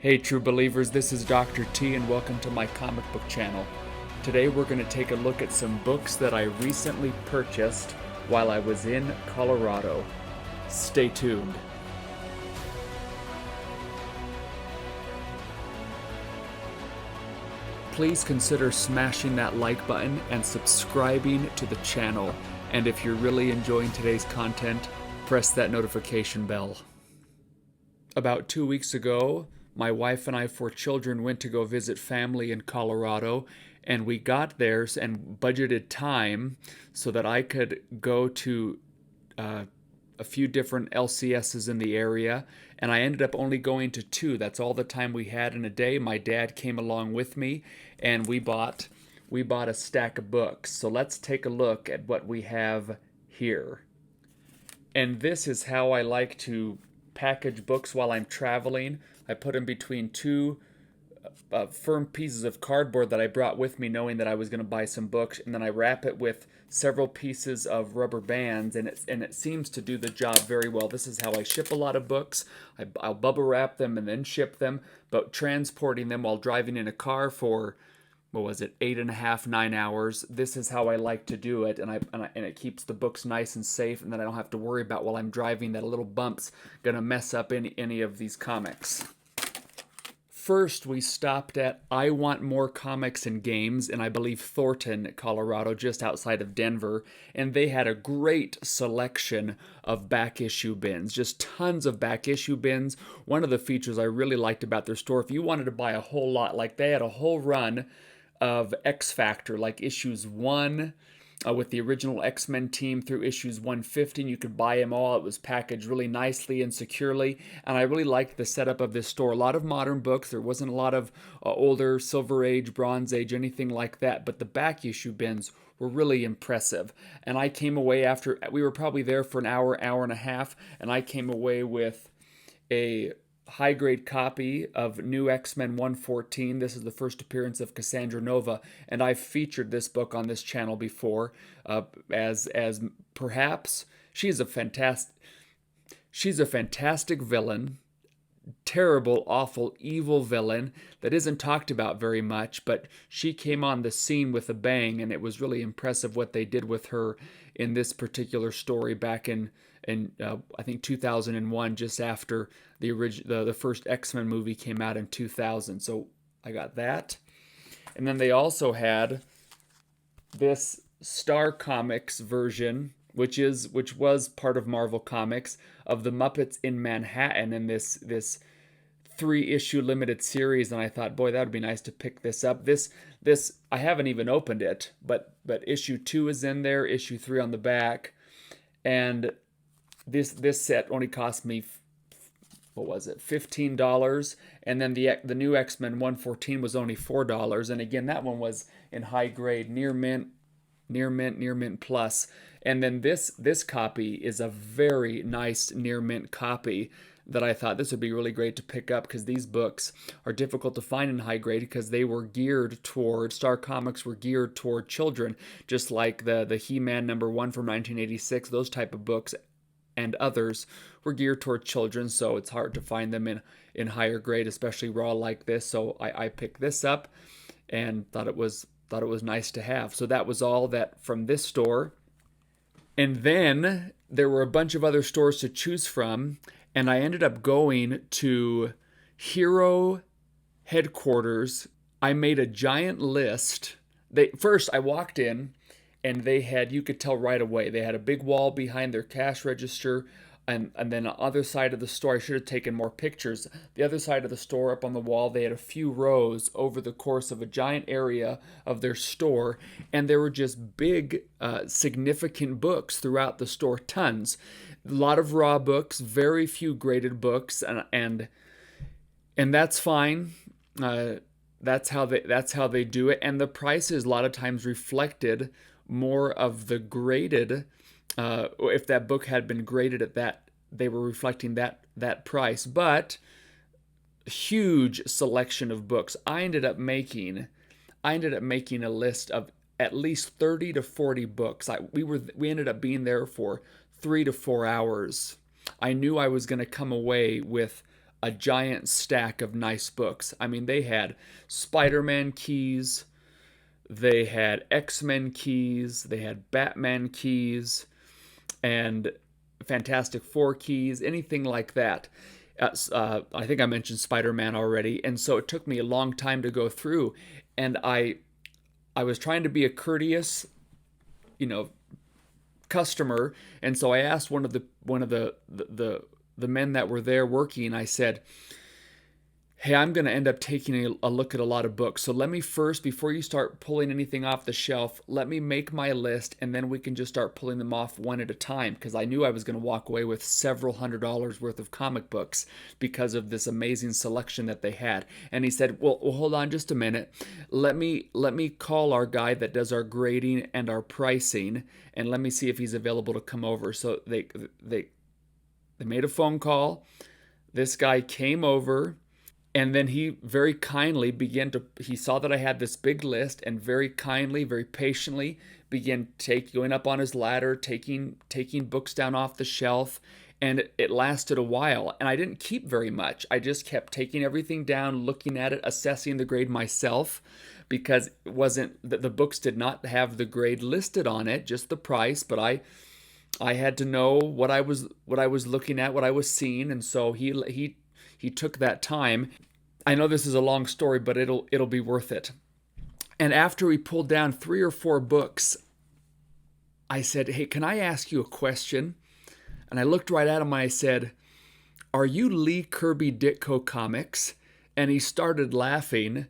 Hey true believers, this is Dr. T and welcome to my comic book channel. Today we're going to take a look at some books that I recently purchased while I was in Colorado. Stay tuned. Please consider smashing that like button and subscribing to the channel. And if you're really enjoying today's content, press that notification bell. About 2 weeks ago, my wife and I, 4 children, went to go visit family in Colorado, and we got there and budgeted time so that I could go to a few different LCSs in the area, and I ended up only going to 2. That's all the time we had in a day. My dad came along with me, and we bought a stack of books. So let's take a look at what we have here. And this is how I like to package books while I'm traveling. I put them between 2 firm pieces of cardboard that I brought with me, knowing that I was going to buy some books, and then I wrap it with several pieces of rubber bands, and it seems to do the job very well. This is how I ship a lot of books. I'll bubble wrap them and then ship them, but transporting them while driving in a car for 8.5, 9 hours. This is how I like to do it, and it keeps the books nice and safe, and then I don't have to worry about while I'm driving that a little bump's gonna mess up any of these comics. First, we stopped at I Want More Comics and Games in, I believe, Thornton, Colorado, just outside of Denver, and they had a great selection of back issue bins, just tons of back issue bins. One of the features I really liked about their store, if you wanted to buy a whole lot, like they had a whole run of X Factor, like issues 1 with the original X-Men team through issues 115. You could buy them all. It was packaged really nicely and securely, and I really liked the setup of this store. A lot of modern books. There wasn't a lot of older Silver Age, Bronze Age, anything like that, but the back issue bins were really impressive. And I came away after, we were probably there for an hour, hour and a half, and I came away with a high-grade copy of New X-Men 114. This is the first appearance of Cassandra Nova, and I've featured this book on this channel before as perhaps she's a fantastic villain, terrible, awful, evil villain that isn't talked about very much, but she came on the scene with a bang, and it was really impressive what they did with her in this particular story back in I think 2001, just after the first X-Men movie came out in 2000. So I got that. And then they also had this Star Comics version, which was part of Marvel Comics, of the Muppets in Manhattan in this 3-issue limited series, and I thought, boy, that would be nice to pick this up. This I haven't even opened it, but issue 2 is in there, issue 3 on the back, and this set only cost me, what was it, $15, and then the new X-Men 114 was only $4, and again, that one was in high grade, near mint plus, and then this copy is a very nice near mint copy that I thought this would be really great to pick up, because these books are difficult to find in high grade because they were geared toward, Star Comics were geared toward children, just like the He-Man #1 from 1986, those type of books and others were geared toward children, so it's hard to find them in higher grade, especially raw like this. So I picked this up and thought it was nice to have. So that was all that from this store. And then there were a bunch of other stores to choose from, and I ended up going to Hero headquarters. I made a giant list. First, I walked in, and they had, you could tell right away, they had a big wall behind their cash register, and then on the other side of the store, I should have taken more pictures. The other side of the store, up on the wall, they had a few rows over the course of a giant area of their store, and there were just big, significant books throughout the store, tons. A lot of raw books, very few graded books, and that's fine. That's how they do it, and the prices a lot of times reflected more of the graded, if that book had been graded at that, they were reflecting that price. But huge selection of books. I ended up making a list of at least 30 to 40 books. We ended up being there for 3 to 4 hours. I knew I was going to come away with a giant stack of nice books. I mean, they had Spider-Man keys, they had X-Men keys, they had Batman keys, and Fantastic Four keys, anything like that. I think I mentioned Spider-Man already, and so it took me a long time to go through, and I was trying to be a courteous, you know, customer, and so I asked one of the men that were there working. I said, hey, I'm going to end up taking a look at a lot of books. So let me first, before you start pulling anything off the shelf, let me make my list, and then we can just start pulling them off one at a time, because I knew I was going to walk away with several $100s worth of comic books because of this amazing selection that they had. And he said, well, hold on just a minute. Let me call our guy that does our grading and our pricing, and let me see if he's available to come over. So they made a phone call. This guy came over. And then he very kindly he saw that I had this big list, and very kindly, very patiently began going up on his ladder, taking books down off the shelf. And it lasted a while. And I didn't keep very much. I just kept taking everything down, looking at it, assessing the grade myself, because the books did not have the grade listed on it, just the price. But I had to know what I was looking at, what I was seeing. And so he took that time. I know this is a long story, but it'll be worth it. And after we pulled down 3 or 4 books, I said, hey, can I ask you a question? And I looked right at him and I said, are you Lee Kirby Ditko Comics? And he started laughing,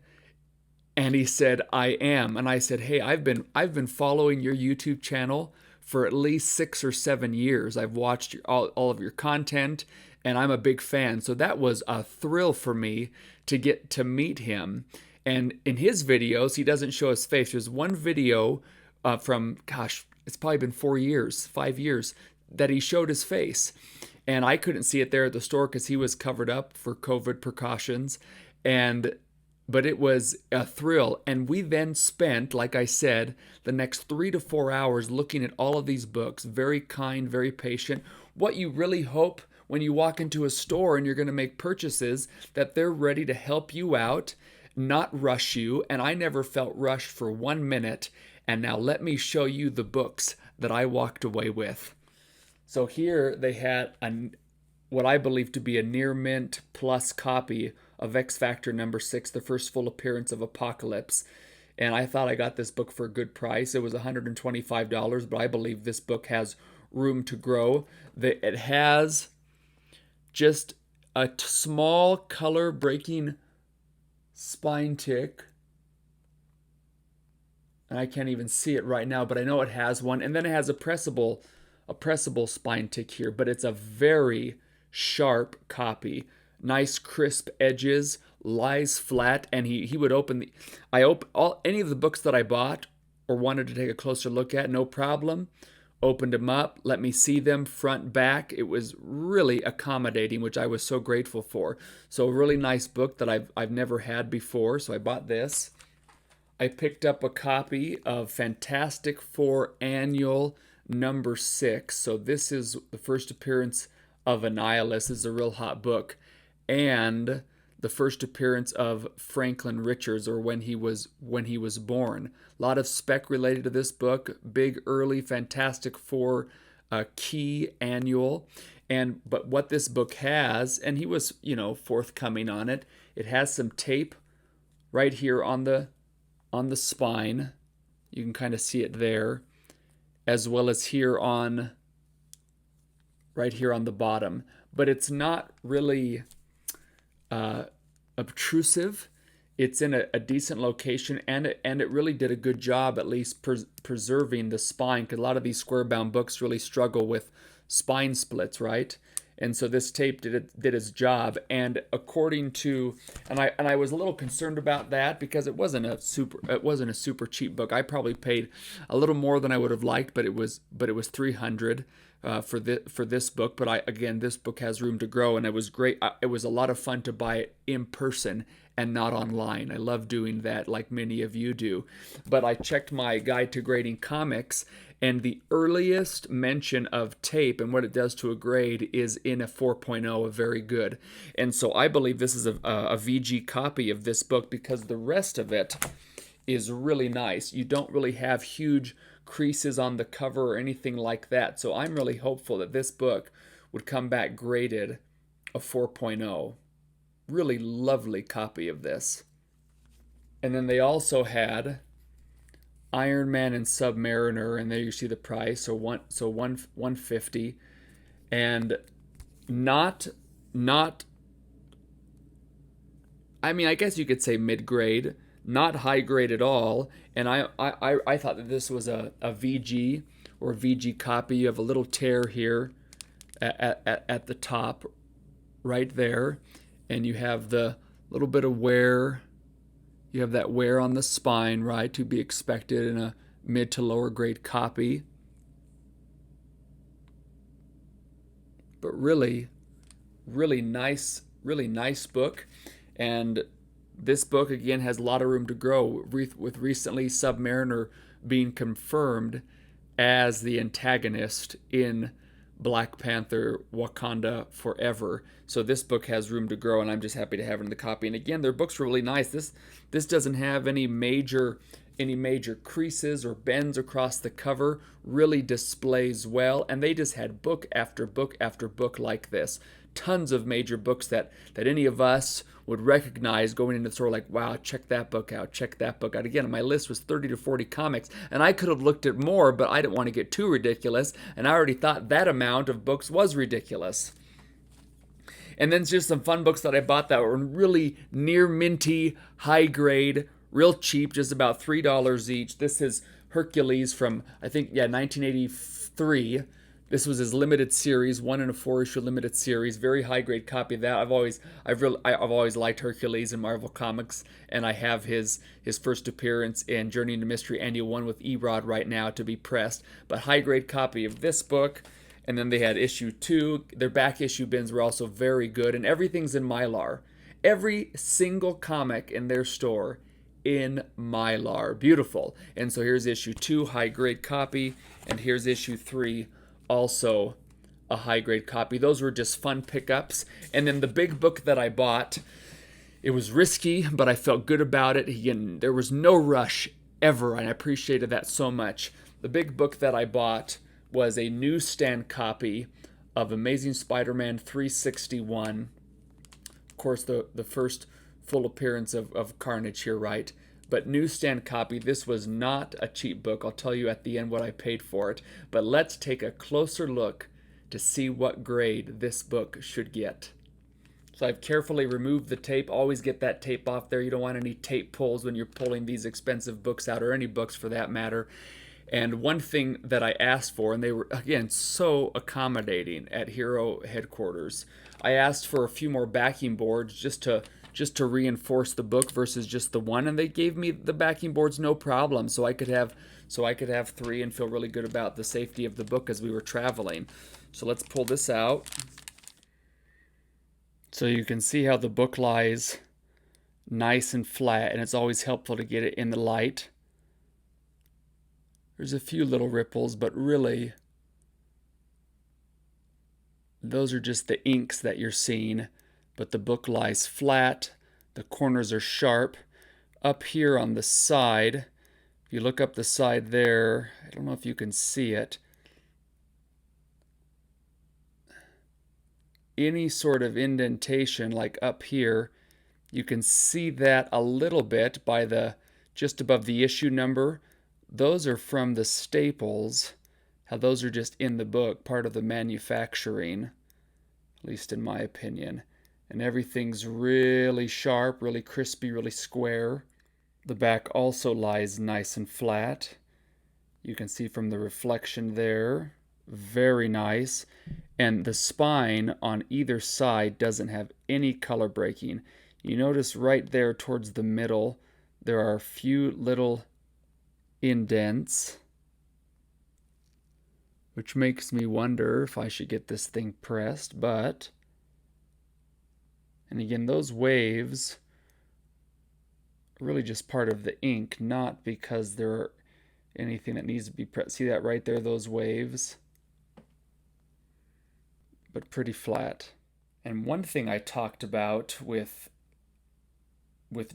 and he said, I am. And I said, hey, I've been following your YouTube channel for at least 6 or 7 years. I've watched all of your content, and I'm a big fan. So that was a thrill for me to get to meet him. And in his videos, he doesn't show his face. There's one video from, it's probably been 4 years, 5 years, that he showed his face. And I couldn't see it there at the store because he was covered up for COVID precautions. But it was a thrill. And we then spent, like I said, the next 3 to 4 hours looking at all of these books. Very kind, very patient. What you really hope when you walk into a store and you're going to make purchases, that they're ready to help you out, not rush you. And I never felt rushed for 1 minute. And now let me show you the books that I walked away with. So here they had what I believe to be a near mint plus copy of X Factor number 6, the first full appearance of Apocalypse. And I thought I got this book for a good price. It was $125, but I believe this book has room to grow. It has just a small color breaking spine tick. And I can't even see it right now, but I know it has one. And then it has a pressable spine tick here, but it's a very sharp copy. Nice crisp edges, lies flat, and he would open any of the books that I bought or wanted to take a closer look at, no problem. Opened them up, let me see them front, back. It was really accommodating, which I was so grateful for. So a really nice book that I've never had before, so I bought this. I picked up a copy of Fantastic Four Annual number 6. So this is the first appearance of Annihilus. This is a real hot book. And the first appearance of Franklin Richards, or when he was born. A lot of spec related to this book. Big early Fantastic Four key annual. But what this book has, and he was forthcoming on it. It has some tape right here on the spine. You can kind of see it there, as well as right here on the bottom. But it's not really obtrusive. It's in a decent location, and it really did a good job, at least preserving the spine, because a lot of these square-bound books really struggle with spine splits, right? And so this tape did its job. And according to, and I was a little concerned about that, because it wasn't a super cheap book. I probably paid a little more than I would have liked, but it was $300 for this book. But again, this book has room to grow, and it was great. It was a lot of fun to buy it in person and not online. I love doing that, like many of you do. But I checked my guide to grading comics, and the earliest mention of tape and what it does to a grade is in a 4.0, a very good. And so I believe this is a VG copy of this book, because the rest of it is really nice. You don't really have huge creases on the cover or anything like that. So I'm really hopeful that this book would come back graded a 4.0. Really lovely copy of this. And then they also had Iron Man and Submariner, and there you see the price, so 150, and not I mean, I guess you could say mid-grade, not high grade at all. And I thought that this was a VG or VG copy. You have a little tear here at the top right there, and you have the little bit of wear. You have that wear on the spine, right, to be expected in a mid to lower grade copy. But really nice book. And this book, again, has a lot of room to grow, with recently Submariner being confirmed as the antagonist in Black Panther Wakanda Forever. So this book has room to grow, and I'm just happy to have it in the copy. And again, their books are really nice. This doesn't have any major creases or bends across the cover. Really displays well, and they just had book after book after book like this. Tons of major books that any of us would recognize going into the store, like, wow, check that book out, check that book out. Again, my list was 30 to 40 comics, and I could have looked at more, but I didn't want to get too ridiculous, and I already thought that amount of books was ridiculous. And then just some fun books that I bought that were really near minty, high grade, real cheap, just about $3 each. This is Hercules from, I think, 1983. This was his limited series, 1 in a 4-issue limited series, very high grade copy of that. I've always liked Hercules in Marvel Comics, and I have his first appearance in Journey into Mystery Annual 1 with Erod right now to be pressed. But high grade copy of this book. And then they had issue 2. Their back issue bins were also very good, and everything's in Mylar. Every single comic in their store in Mylar. Beautiful. And so here's issue 2, high grade copy, and here's issue 3, also a high grade copy. Those were just fun pickups. And then the big book that I bought, it was risky, but I felt good about it. Again, there was no rush ever, and I appreciated that so much. The big book that I bought was a newsstand copy of Amazing Spider-Man 361. Of course, the first full appearance of Carnage here, right? But newsstand copy. This was not a cheap book. I'll tell you at the end what I paid for it. But let's take a closer look to see what grade this book should get. So I've carefully removed the tape. Always get that tape off there. You don't want any tape pulls when you're pulling these expensive books out, or any books for that matter. And one thing that I asked for, and they were, again, so accommodating at Hero headquarters, I asked for a few more backing boards just to reinforce the book versus just the one, and they gave me the backing boards no problem, so I could have 3 and feel really good about the safety of the book as we were traveling. So let's pull this out. So you can see how the book lies nice and flat, and it's always helpful to get it in the light. There's a few little ripples, but really, those are just the inks that you're seeing. But the book lies flat. The corners are sharp. Up here on the side, if you look up the side there, I don't know if you can see it. Any sort of indentation, like up here, you can see that a little bit by the just above the issue number. Those are from the staples, how those are just in the book, part of the manufacturing, at least in my opinion. And everything's really sharp, really crispy, really square. The back also lies nice and flat. You can see from the reflection there, very nice. And the spine on either side doesn't have any color breaking. You notice right there towards the middle, there are a few little indents, which makes me wonder if I should get this thing pressed, but, and again, those waves are really just part of the ink, not because they're anything that needs to be pressed. See that right there, those waves? But pretty flat. And one thing I talked about with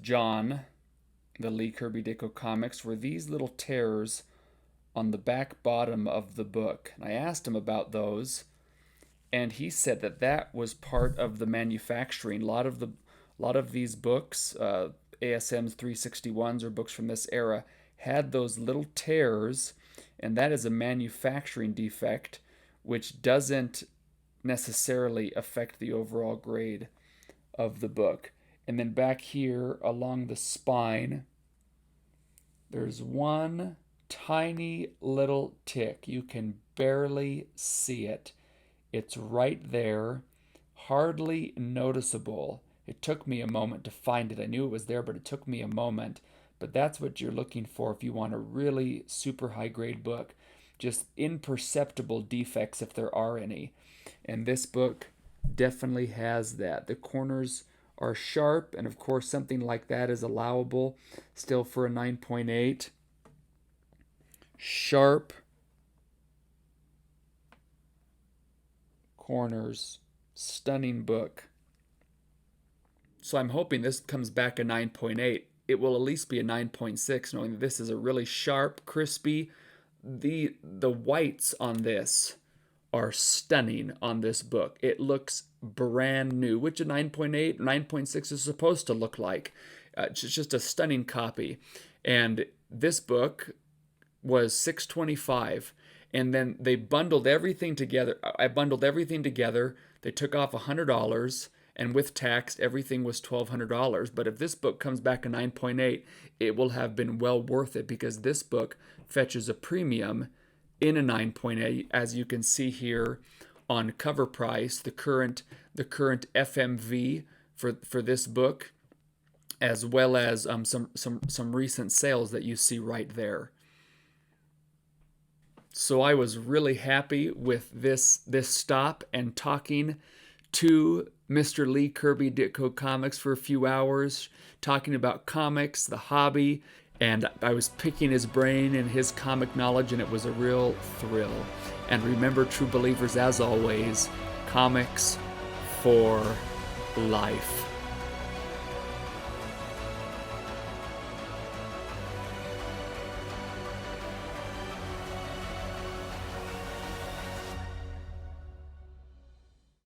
John, the Lee Kirby Dicko comics, were these little tears on the back bottom of the book. And I asked him about those, and he said that that was part of the manufacturing. A lot of these books, ASM's 361s or books from this era, had those little tears, and that is a manufacturing defect, which doesn't necessarily affect the overall grade of the book. And then back here along the spine, there's one tiny little tick. You can barely see it. It's right there, hardly noticeable. It took me a moment to find it. I knew it was there, but it took me a moment. But that's what you're looking for if you want a really super high grade book. Just imperceptible defects if there are any. And this book definitely has that. The corners are sharp, and of course something like that is allowable still for a 9.8. Sharp corners, stunning book. So I'm hoping this comes back a 9.8. It will at least be a 9.6, knowing that this is a really sharp, crispy. The whites on this are stunning on this book. It looks brand new, which a 9.8, 9.6 is supposed to look like. It's just a stunning copy. And this book was $625, and then they bundled everything together. I bundled everything together. They took off $100, and with tax, everything was $1,200. But if this book comes back a 9.8, it will have been well worth it, because this book fetches a premium in a 9.8, as you can see here on cover price. The current FMV for this book, as well as some recent sales that you see right there. So I was really happy with this stop and talking to Mr. Lee Kirby Ditko Comics for a few hours, talking about comics, the hobby, and I was picking his brain and his comic knowledge, and it was a real thrill. And remember, true believers, as always, comics for life.